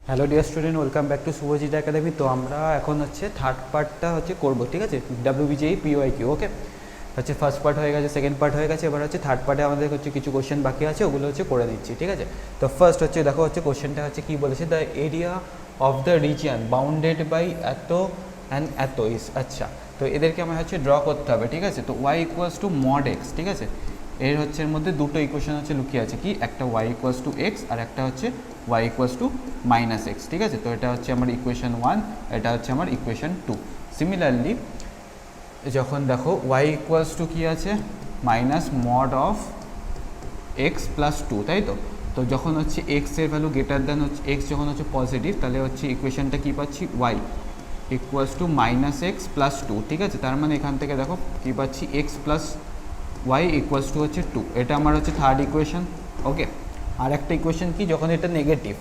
Hello dear student, welcome back to Subhajit academy. তো আমরা এখন হচ্ছে থার্ড পার্টটা হচ্ছে করবো, ঠিক আছে? ডাব্লিউবিজেই পিওয়াইকিউ, ওকে? হচ্ছে ফার্স্ট পার্ট হয়ে গেছে, সেকেন্ড পার্ট হয়ে গেছে, এবার হচ্ছে থার্ড পার্টে আমাদের হচ্ছে কিছু কোশ্চেন বাকি আছে, ওগুলো হচ্ছে করে দিচ্ছি, ঠিক আছে? তো ফার্স্ট হচ্ছে দেখো হচ্ছে কোশ্চেনটা হচ্ছে কী বলেছে, the area of the region bounded by এত অ্যান্ড এত ইস। আচ্ছা, তো এদেরকে আমার হচ্ছে ড্র করতে হবে, ঠিক আছে? তো Y equals to mod X, ঠিক আছে? এর হচ্ছে এর মধ্যে দুটো ইকুয়েশন হচ্ছে লুকিয়ে আছে, কি একটা ওয়াই ইকুয়ালস টু এক্স আর একটা হচ্ছে Y equals to minus X, ঠিক আছে? তো এটা হচ্ছে আমার ইকুয়েশন 1, এটা হচ্ছে আমার ইকুয়েশন 2। সিমিলারলি যখন দেখো ওয়াই ইকুয়ালস টু কী আছে, minus mod of X plus 2, তাই তো? তো যখন হচ্ছে এক্সের ভ্যালু গ্রেটার দ্যান হচ্ছে এক্স যখন হচ্ছে পজিটিভ, তাহলে হচ্ছে ইকুয়েশনটা কী পাচ্ছি, Y equals to minus X plus 2, ঠিক আছে? তার মানে এখান থেকে দেখো কী পাচ্ছি, X plus Y equals to হচ্ছে 2, এটা আমার হচ্ছে থার্ড ইকুয়েশন, ওকে? আর একটা ইকুয়েশন কি, যখন এটা নেগেটিভ,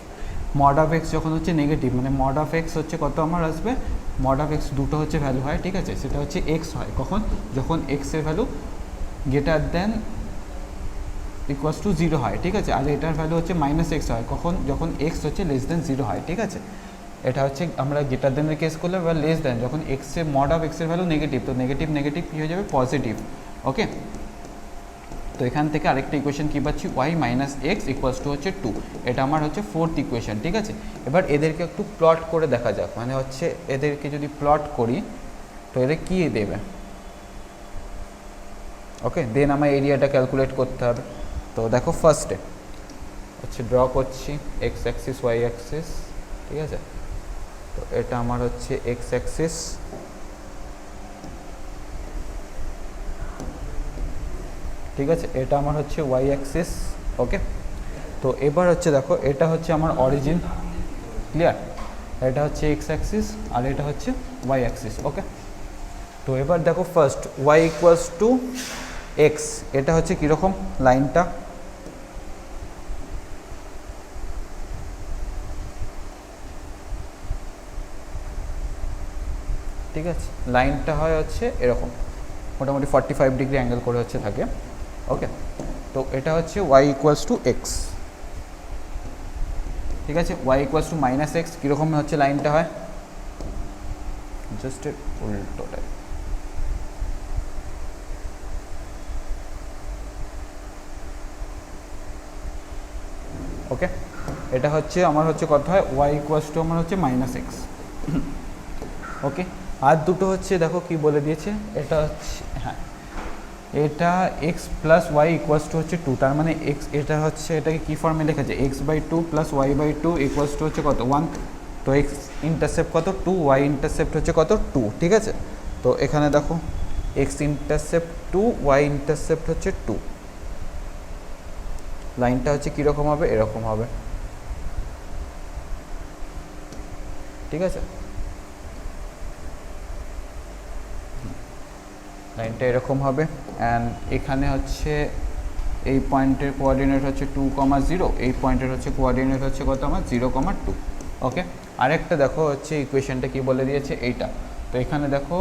মড অফ এক্স যখন হচ্ছে নেগেটিভ, মানে মড অফ এক্স হচ্ছে কত আমার আসবে, মড অফ এক্স দুটো হচ্ছে ভ্যালু হয়, ঠিক আছে? সেটা হচ্ছে এক্স হয় কখন, যখন এক্সের value greater than equals to 0 হয়, ঠিক আছে? আর এটার ভ্যালু হচ্ছে মাইনাস এক্স হয় কখন, যখন এক্স হচ্ছে লেস দেন 0 হয়, ঠিক আছে? এটা হচ্ছে আমরা গ্রেটার দেনের কেস করলে, বা লেস দেন যখন এক্সের মড অফ এক্সের ভ্যালু নেগেটিভ, তো নেগেটিভ নেগেটিভ কী হয়ে যাবে, পজিটিভ, ওকে? তো এখান থেকে আরেকটা ইকুয়েশন কী পাচ্ছি, Y minus X equals to হচ্ছে 2, এটা আমার হচ্ছে ফোর্থ ইকুয়েশন, ঠিক আছে? এবার এদেরকে একটু প্লট করে দেখা যাক, মানে হচ্ছে এদেরকে যদি প্লট করি তো এদের কী দেবে, ওকে? দেন আমার এরিয়াটা ক্যালকুলেট করতে হবে। তো দেখো ফার্স্টে হচ্ছে ড্র করছি এক্স অ্যাক্সিস ওয়াই অ্যাক্সিস, ঠিক আছে? তো এটা আমার হচ্ছে এক্স অ্যাক্সিস, ঠিক আছে? এটা আমার হচ্ছে ওয়াই অ্যাক্সিস, ওকে? তো এবার হচ্ছে দেখো এটা হচ্ছে আমার অরিজিন, ক্লিয়ার? এটা হচ্ছে এক্স অ্যাক্সিস আর এটা হচ্ছে ওয়াই অ্যাক্সিস, ওকে? তো এবার দেখো first Y equals to X, এটা হচ্ছে কীরকম লাইনটা, ঠিক আছে? লাইনটা হয় হচ্ছে এরকম, মোটামুটি 45 ডিগ্রি অ্যাঙ্গেল করে হচ্ছে থাকে, ওকে? তো এটা হচ্ছে ওয়াই ইকুয়ালস টু এক্স, ঠিক আছে? Y equals to minus X কীরকম হচ্ছে লাইনটা হয়, জাস্ট এর উল্টোটাই, ওকে? এটা হচ্ছে আমার হচ্ছে কত হয়, ওয়াই ইকুয়ালস টু আমার হচ্ছে মাইনাস এক্স, ওকে? আর দুটো হচ্ছে দেখো কি বলে দিয়েছে, এটা হচ্ছে, হ্যাঁ, এটা X plus Y equals to হচ্ছে 2, তার মানে এক্স, এটা হচ্ছে এটাকে কী ফর্মে লেখা X by 2 plus Y by 2 equals to হচ্ছে কত, 1। তো এক্স ইন্টারসেপ্ট কত, 2, ওয়াই ইন্টারসেপ্ট হচ্ছে কত, 2, ঠিক আছে? তো এখানে দেখো এক্স ইন্টারসেপ্ট 2, ওয়াই ইন্টারসেপ্ট হচ্ছে 2, লাইনটা হচ্ছে কীরকম হবে, এরকম হবে, ঠিক আছে? লাইনটা এরকম হবে, অ্যান্ড এখানে হচ্ছে এই পয়েন্টের কোঅর্ডিনেট হচ্ছে 2,0, এই পয়েন্টের হচ্ছে কোঅর্ডিনেট হচ্ছে কত আমার, 0,2, ওকে? আরেকটা দেখো হচ্ছে ইকুয়েশনটা কি বলে দিয়েছে এইটা, তো এখানে দেখো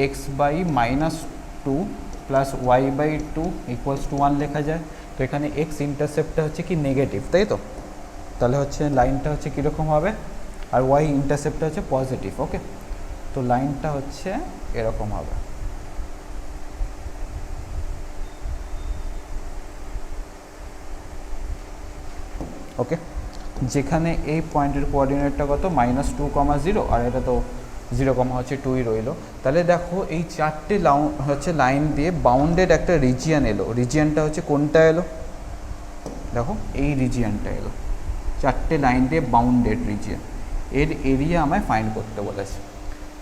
X by minus 2 plus Y by 2 equals to 1 লেখা যায়। তো এখানে এক্স ইন্টারসেপ্টটা হচ্ছে কি নেগেটিভ, তাই তো? তাহলে হচ্ছে লাইনটা হচ্ছে কীরকম হবে, আর ওয়াই ইন্টারসেপ্টটা হচ্ছে পজিটিভ, ওকে? তো লাইনটা হচ্ছে এরকম হবে, ওকে? যেখানে এই পয়েন্টের কোঅর্ডিনেটটা কত, -2,0, আর এটা তো 0, হচ্ছে 2ই রইল। তাহলে দেখো এই চারটে হচ্ছে লাইন দিয়ে বাউন্ডেড একটা রিজিয়ান এলো, রিজিয়ানটা হচ্ছে কোনটা এলো, দেখো এই রিজিয়ানটা এলো, চারটে লাইন দিয়ে বাউন্ডেড রিজিয়ান, এর এরিয়া আমায় ফাইন্ড করতে বলেছে,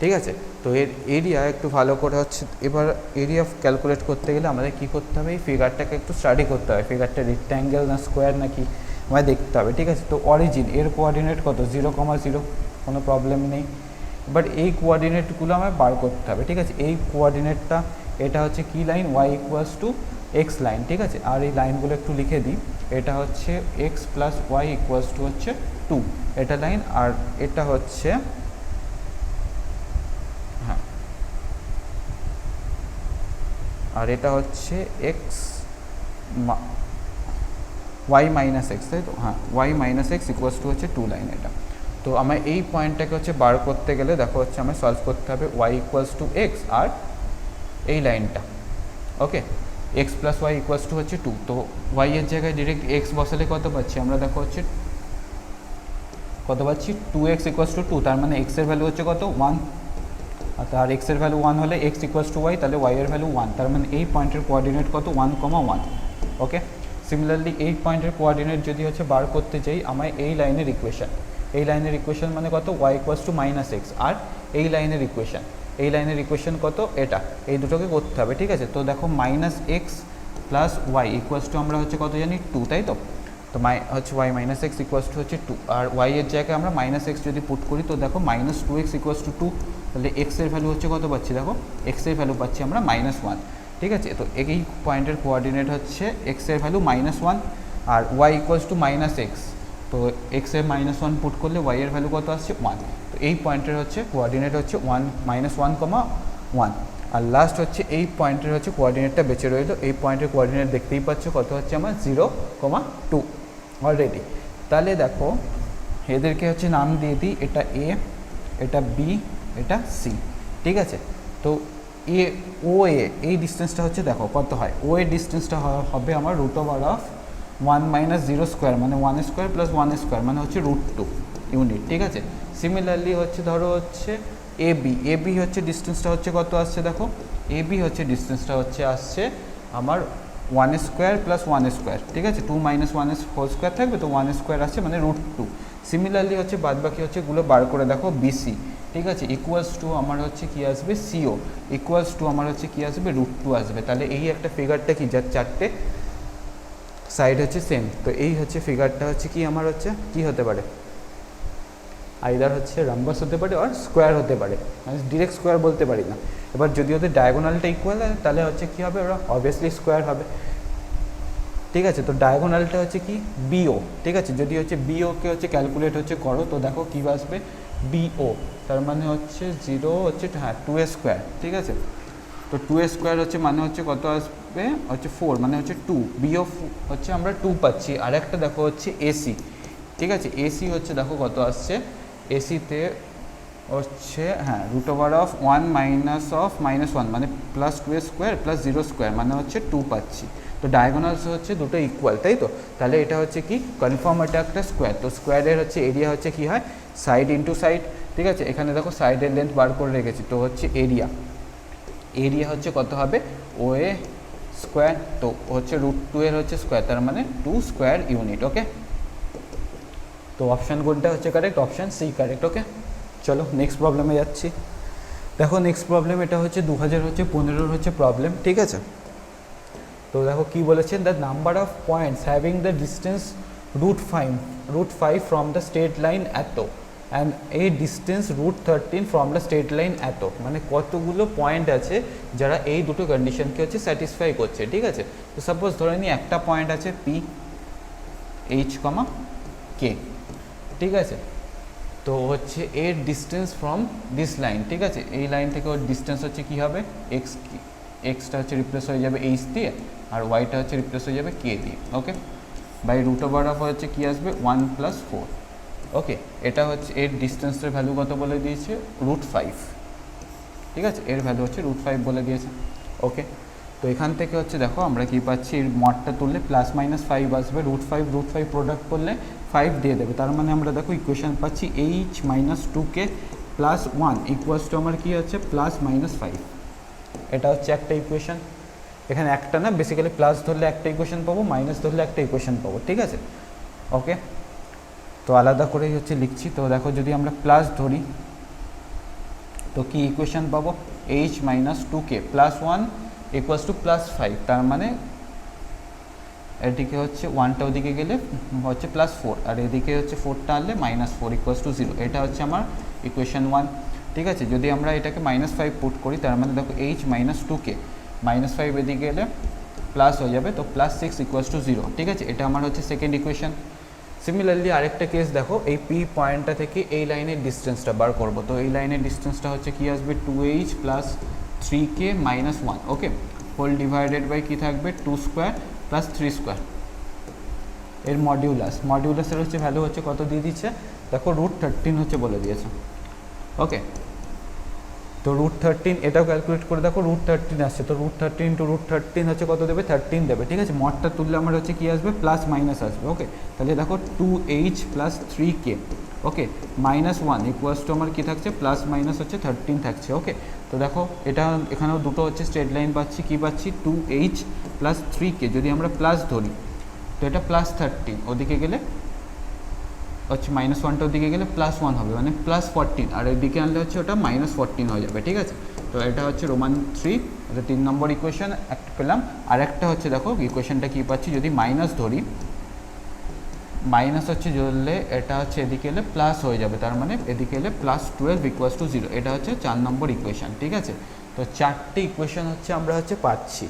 ঠিক আছে? তো এর এরিয়া একটু ভালো করে হচ্ছে, এবার এরিয়া ক্যালকুলেট করতে গেলে আমাদের কী করতে হবে, এই ফিগারটাকে একটু স্টাডি করতে হবে, ফিগারটা রেক্ট্যাঙ্গেল না স্কোয়ার নাকি আমায় দেখতে হবে, ঠিক আছে? তো অরিজিন এর কোঅর্ডিনেট কত, 0,0, কোনো প্রবলেম নেই। বাট এই কোঅর্ডিনেটগুলো আমায় বার করতে হবে, ঠিক আছে? এই কোঅর্ডিনেটটা, এটা হচ্ছে কি line, Y equals to X line, ঠিক আছে? আর এই লাইনগুলো একটু লিখে দিই, এটা হচ্ছে X plus Y equals to হচ্ছে 2, এটা লাইন, আর এটা হচ্ছে, হ্যাঁ, আর এটা হচ্ছে এক্স ওয়াই মাইনাস এক্স, তাই তো? হ্যাঁ, Y minus X equals to হচ্ছে 2 লাইন এটা। তো আমার এই পয়েন্টটাকে হচ্ছে বার করতে গেলে দেখো হচ্ছে আমার সলভ করতে হবে ওয়াই ইকুয়ালস টু এক্স আর এই লাইনটা, okay, x plus Y equals to হচ্ছে 2। তো ওয়াই এর জায়গায় ডিরেক্ট এক্স বসালে কত পাচ্ছি আমরা, দেখো হচ্ছে কত পাচ্ছি, 2x ইকুয়ালস টু 2, তার মানে এক্সের ভ্যালু হচ্ছে কত, 1, আর এক্সের ভ্যালু 1 হলে এক্স ইকুয়ালস টু ওয়াই, তাহলে ওয়াই এর ভ্যালু 1, তার মানে এই পয়েন্টের কোঅর্ডিনেট কত, 1,1, ওকে। সিমিলারলি এই পয়েন্টের কোঅর্ডিনেট যদি হচ্ছে বার করতে চাই আমায় এই লাইনের ইকুয়েশন, এই লাইনের ইকুয়েশন মানে কত, y equals to minus x, আর এই লাইনের ইকুয়েশন, এই লাইনের ইকুয়েশন কত, এটা, এই দুটোকে করতে হবে, ঠিক আছে। তো দেখো minus X plus Y equals to আমরা হচ্ছে কত জানি, 2, তাই তো? তো হচ্ছে Y minus X equals to হচ্ছে 2, আর ওয়াই এর জায়গায় আমরা মাইনাস এক্স যদি পুট করি তো দেখো মাইনাস 2x ইকুয়ালস টু 2, তাহলে এক্সের ভ্যালু হচ্ছে কত পাচ্ছি, দেখো এক্সের ভ্যালু পাচ্ছি আমরা -1, ঠিক আছে। তো এই পয়েন্টের কোঅর্ডিনেট হচ্ছে এক্সের ভ্যালু -1 আর Y equals to minus X, তো এক্সের -1 পুট করলে ওয়াই এর ভ্যালু কত আসছে, 1। তো এই পয়েন্টের হচ্ছে কোঅর্ডিনেট হচ্ছে 1, -1,1, আর লাস্ট হচ্ছে এই পয়েন্টের হচ্ছে কোঅর্ডিনেটটা বেঁচে রইলো, এই পয়েন্টের কোঅর্ডিনেট দেখতেই পাচ্ছ কত হচ্ছে আমার 0,2 অলরেডি। তাহলে দেখো এদেরকে হচ্ছে নাম দিয়ে দিই, এটা এ, এটা বি, এটা সি, ঠিক আছে। তো এ ও এ এই ডিস্টেন্সটা হচ্ছে দেখো কত হয়, ও এর ডিস্টেন্সটা হবে আমার √1 - 0 স্কোয়ার, মানে 1 স্কোয়ার প্লাস 1 স্কোয়ার, মানে হচ্ছে √2 ইউনিট, ঠিক আছে। সিমিলারলি হচ্ছে ধরো হচ্ছে এ বি হচ্ছে ডিস্টেন্সটা হচ্ছে কত আসছে, দেখো এ বি হচ্ছে ডিস্টেন্সটা হচ্ছে আসছে আমার 1 স্কোয়ার প্লাস 1 স্কোয়ার, ঠিক আছে, 2 - 1 হোল স্কোয়ার থাকবে, তো 1 স্কোয়ার আসছে মানে √2। সিমিলারলি হচ্ছে বাদ বাকি হচ্ছে গুলো বার করে দেখো বিসি, ঠিক আছে, ইকুয়ালস টু আমার হচ্ছে কি আসবে, সিও ইকুয়ালস টু আমার হচ্ছে কি আসবে, √2 আসবে। তাহলে এই একটা ফিগারটা কি, যার চারটে সাইড হচ্ছে সেম, তো এই হচ্ছে ফিগারটা হচ্ছে কি আমার হচ্ছে কি হতে পারে, আইদার হচ্ছে রাম্বাস হতে পারে আর স্কোয়ার হতে পারে, মানে ডিরেক্ট স্কোয়ার বলতে পারি না। এবার যদি ওদের ডায়াগোনালটা ইকুয়াল হয় তাহলে হচ্ছে কী হবে, ওরা অবভিয়াসলি স্কোয়ার হবে, ঠিক আছে। তো ডায়াগোনালটা হচ্ছে কি, বিও, ঠিক আছে। যদি হচ্ছে বিওকে হচ্ছে ক্যালকুলেট হচ্ছে করো তো দেখো কী আসবে, বিও, তার মানে হচ্ছে 0 হচ্ছে, হ্যাঁ 2 স্কোয়ার, ঠিক আছে। তো 2 স্কোয়ার হচ্ছে মানে হচ্ছে কত আসবে, হচ্ছে 4, মানে হচ্ছে 2, বিও হচ্ছে আমরা 2 পাচ্ছি। আর একটা দেখো হচ্ছে এসি, ঠিক আছে, এসি হচ্ছে দেখো কত আসছে, এসিতে হচ্ছে হ্যাঁ √1 -1 মানে +2 স্কোয়ার প্লাস 0 স্কোয়ার, মানে হচ্ছে 2 পাচ্ছি। তো ডায়াগোনালস হচ্ছে দুটো ইকুয়াল, তাই তো? তাহলে এটা হচ্ছে কি কনফার্ম, এটা একটা স্কোয়ার। তো স্কোয়ারের হচ্ছে এরিয়া হচ্ছে কি হয়, সাইড ইন্টু সাইড, ঠিক আছে। এখানে দেখো সাইডের লেন্থ বার করে রেখেছি, তো হচ্ছে এরিয়া হচ্ছে কত হবে, ও এ স্কোয়ার, তো হচ্ছে √2 এর হচ্ছে স্কোয়ার, তার মানে 2 স্কোয়ার ইউনিট, ওকে। তো অপশান কোনটা হচ্ছে কারেক্ট, অপশান সি কারেক্ট, ওকে। চলো নেক্সট প্রবলেমে যাচ্ছি। দেখো নেক্সট প্রবলেম এটা হচ্ছে 2015 হচ্ছে প্রবলেম, ঠিক আছে। তো দেখো কি বলেছেন, the number of points having the distance √5 from the straight line এত অ্যান্ড এই distance √13 from the straight line এত, মানে কতগুলো পয়েন্ট আছে যারা এই দুটো কন্ডিশনকে হচ্ছে স্যাটিসফাই করছে, ঠিক আছে। তো সাপোজ ধরে নিই একটা পয়েন্ট আছে পি এইচ, কে, ঠিক আছে। তো হচ্ছে এর ডিস্টেন্স ফ্রম দিস লাইন, ঠিক আছে, এই লাইন থেকে ওর ডিস্টেন্স হচ্ছে কী হবে, এক্সটা হচ্ছে রিপ্লেস হয়ে যাবে এইচ দিয়ে, আর ওয়াইটা হচ্ছে রিপ্লেস হয়ে যাবে কে দিয়ে, ওকে। বাই √of হচ্ছে কী আসবে 1 + 4, ওকে। এটা হচ্ছে এর ডিস্টেন্সের ভ্যালু কত বলে দিয়েছে, √5, ঠিক আছে, এর ভ্যালু হচ্ছে √5 বলে দিয়েছে, ওকে। তো এখান থেকে হচ্ছে দেখো আমরা কি পাচ্ছি, এর মডটা তুললে +-5 আসবে, √5 প্রোডাক্ট করলে 5 দিয়ে দেবে, তার মানে আমরা দেখো ইকুয়েশন পাচ্ছি h - 2k + 1 ইকুয়ালস টু আমার কী হচ্ছে +-5। এটা হচ্ছে একটা ইকুয়েশন, এখানে একটা না বেসিক্যালি প্লাস ধরলে একটা ইকুয়েশন পাবো, মাইনাস ধরলে একটা ইকুয়েশন পাবো, ঠিক আছে, ওকে। তো আলাদা করেই হচ্ছে লিখছি। তো দেখো যদি আমরা প্লাস ধরি তো কি ইকুয়েশন পাবো, h - 2k + 1 ইকুয়ালস টু +5, তার মানে এদিকে হচ্ছে 1টা ওদিকে গেলে হচ্ছে +4, আর এদিকে হচ্ছে 4টা আনলে -4 ইকুয়ালস টু 0। এটা হচ্ছে আমার ইকুয়েশন 1, ঠিক আছে। যদি আমরা এটাকে -5 পুট করি তার মানে দেখো h - 2k -5 এদিকে গেলে প্লাস হয়ে যাবে, তো +6 ইকুয়ালস টু 0, ঠিক আছে। এটা আমার হচ্ছে সেকেন্ড ইকুয়েশন। সিমিলারলি আরেকটা কেস দেখো, এই পি পয়েন্টটা থেকে এই লাইনের ডিস্টেন্সটা বার করবো, তো এই লাইনের ডিস্টেন্সটা হচ্ছে কি আসবে 2h + 3k - 1, okay, whole divided by কী থাকবে 2 স্কোয়ার + 3 স্কোয়ার, এর মডিউলাসের হচ্ছে ভ্যালু হচ্ছে কত দিয়ে দিচ্ছে, দেখো √13 হচ্ছে বলে দিয়েছে। ওকে, তো √13 এটাও ক্যালকুলেট করে দেখো √13 আসছে, তো √13 × √13 হচ্ছে কত দেবে, 13 দেবে। ঠিক আছে, মডটা তুললে আমার হচ্ছে কী আসবে, প্লাস মাইনাস আসবে। ওকে, তাহলে দেখো 2h + 3k, ওকে, -1 = আমার কী থাকছে, প্লাস মাইনাস হচ্ছে 13 থাকছে। ওকে, তো দেখো এটা এখানেও দুটো হচ্ছে স্ট্রেট লাইন পাচ্ছি, কী পাচ্ছি, 2h + 3k, যদি আমরা প্লাস ধরি তো এটা +13, ওদিকে গেলে হচ্ছে -1টা ওদিকে গেলে +1 হবে, মানে +14, আর এদিকে আনলে হচ্ছে ওটা -14 হয়ে যাবে। ঠিক আছে, তো এটা হচ্ছে রোমান 3, এটা 3 নম্বর ইকুয়েশন একটা পেলাম। আর একটা হচ্ছে দেখো ইকুয়েশনটা কী পাচ্ছি, যদি মাইনাস ধরি, মাইনাস হচ্ছে ধরলে এটা হচ্ছে এদিকে এলে প্লাস হয়ে যাবে, তার মানে এদিকে এলে +12 = 0, এটা হচ্ছে 4 নম্বর ইকুয়েশন। ঠিক আছে, তো 4টে ইকুয়েশন হচ্ছে আমরা হচ্ছে পাচ্ছি।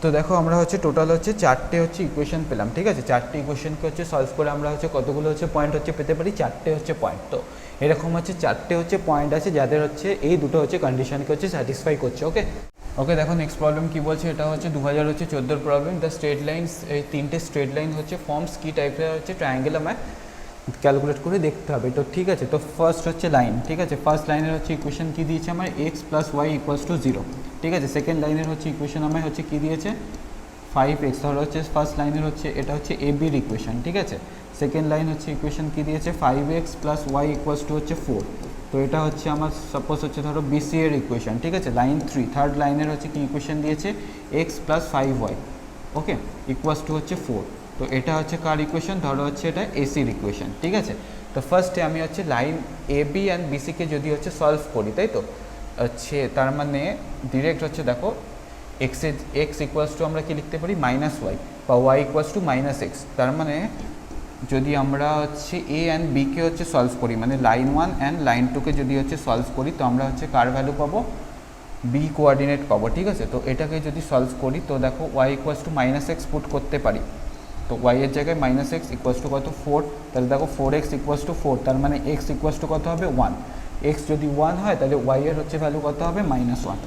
তো দেখো আমরা হচ্ছে টোটাল হচ্ছে 4টে হচ্ছে ইকুয়েশন পেলাম। ঠিক আছে, 4টে ইকুয়েশনকে হচ্ছে সলভ করে আমরা হচ্ছে কতগুলো হচ্ছে পয়েন্ট হচ্ছে পেতে পারি, 4টে হচ্ছে পয়েন্ট। তো এরকম হচ্ছে 4টে হচ্ছে পয়েন্ট আছে যাদের হচ্ছে এই দুটো হচ্ছে কন্ডিশনকে হচ্ছে স্যাটিসফাই করছে। ওকে, ওকে, দেখো নেক্সট প্রবলেম কী বলছে, এটা হচ্ছে 2014 প্রবলেম। দ্য স্ট্রেট লাইনস, এই 3টে স্ট্রেট লাইন হচ্ছে ফর্মস কি টাইপের হচ্ছে ট্রায়াঙ্গেল আমায় ক্যালকুলেট করে দেখতে হবে। তো ঠিক আছে, তো ফার্স্ট হচ্ছে লাইন। ঠিক আছে, ফার্স্ট লাইনের হচ্ছে ইকুয়েশন কী দিয়েছে আমার, x + y = 0। ঠিক আছে, সেকেন্ড লাইনের হচ্ছে ইকুয়েশন আমায় হচ্ছে কী দিয়েছে, 5x। ধরো হচ্ছে ফার্স্ট লাইনের হচ্ছে এটা হচ্ছে AB-র ইকুয়েশন। ঠিক আছে, সেকেন্ড লাইন হচ্ছে ইকুয়েশন কী দিয়েছে, 5x + y = হচ্ছে 4। তো এটা হচ্ছে আমার সাপোজ হচ্ছে ধরো BC-এর ইকুয়েশন। ঠিক আছে, লাইন 3, থার্ড লাইনের হচ্ছে কি ইকুয়েশন দিয়েছে, x + 5y, ওকে, = হচ্ছে 4। তো এটা হচ্ছে কার ইকুয়েশন, ধরো হচ্ছে এটা AC-র ইকুয়েশন। ঠিক আছে, তো ফার্স্টে আমি হচ্ছে লাইন AB অ্যান্ড BC-কে যদি হচ্ছে সলভ করি, তাই তো হচ্ছে তার মানে ডিরেক্ট হচ্ছে দেখো x = আমরা কি লিখতে পারি, -y, বা y = -x। তার মানে যদি আমরা হচ্ছে A অ্যান্ড Bকে হচ্ছে সলভ করি, মানে লাইন 1 অ্যান্ড লাইন 2কে যদি হচ্ছে সলভ করি, তো আমরা হচ্ছে কার ভ্যালু পাবো, B কোঅর্ডিনেট পাবো। ঠিক আছে, তো এটাকে যদি সলভ করি তো দেখো y = -x পুট করতে পারি, তো y এর জায়গায় -x = কত, 4। তাহলে দেখো 4x = 4, তার মানে x = কত হবে, 1। x যদি 1 হয় তাহলে y এর হচ্ছে ভ্যালু কত হবে, -1।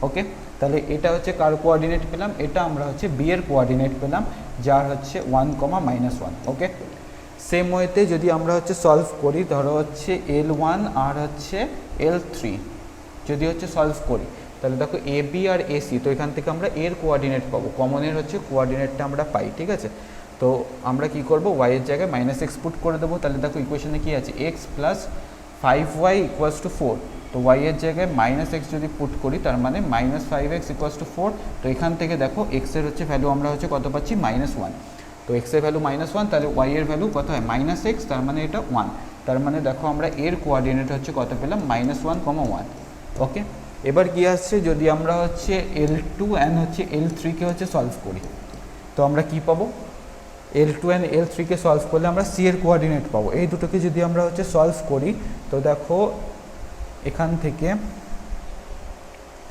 ওকে, তাহলে এটা হচ্ছে কার কোঅর্ডিনেট পেলাম, এটা আমরা হচ্ছে B এর কোঅর্ডিনেট পেলাম, যার হচ্ছে 1, -1। ওকে, সেম ওয়েতে যদি আমরা হচ্ছে সলভ করি, ধরো হচ্ছে L1 আর হচ্ছে L3 যদি হচ্ছে সলভ করি, তাহলে দেখো AB আর AC, তো এখান থেকে আমরা এর কোঅর্ডিনেট পাবো, কমনের হচ্ছে কোঅর্ডিনেটটা আমরা পাই। ঠিক আছে, তো আমরা কি করব, y এর জায়গায় -x পুট করে দেবো। তাহলে দেখো ইকুয়েশনে কি আছে, x + 5y = 4। তো y এর জায়গায় -x যদি পুট করি, তার মানে -5x = 4। তো এখান থেকে দেখো x এর হচ্ছে ভ্যালু আমরা হচ্ছে কত পাচ্ছি, -1। তো x এর ভ্যালু -1, তাহলে y এর ভ্যালু কত হয়, -x, তার মানে এটা 1। তার মানে দেখো আমরা এর কোঅর্ডিনেট হচ্ছে কত পেলাম, -1, 1। ওকে, এবার কি আসছে, যদি আমরা হচ্ছে L2 অ্যান্ড হচ্ছে L3কে হচ্ছে সলভ করি, তো আমরা কি পাবো, L2 অ্যান্ড L3কে সলভ করলে আমরা C এর কোঅর্ডিনেট পাবো। এই দুটোকে যদি আমরা হচ্ছে সলভ করি, তো দেখো এখান থেকে,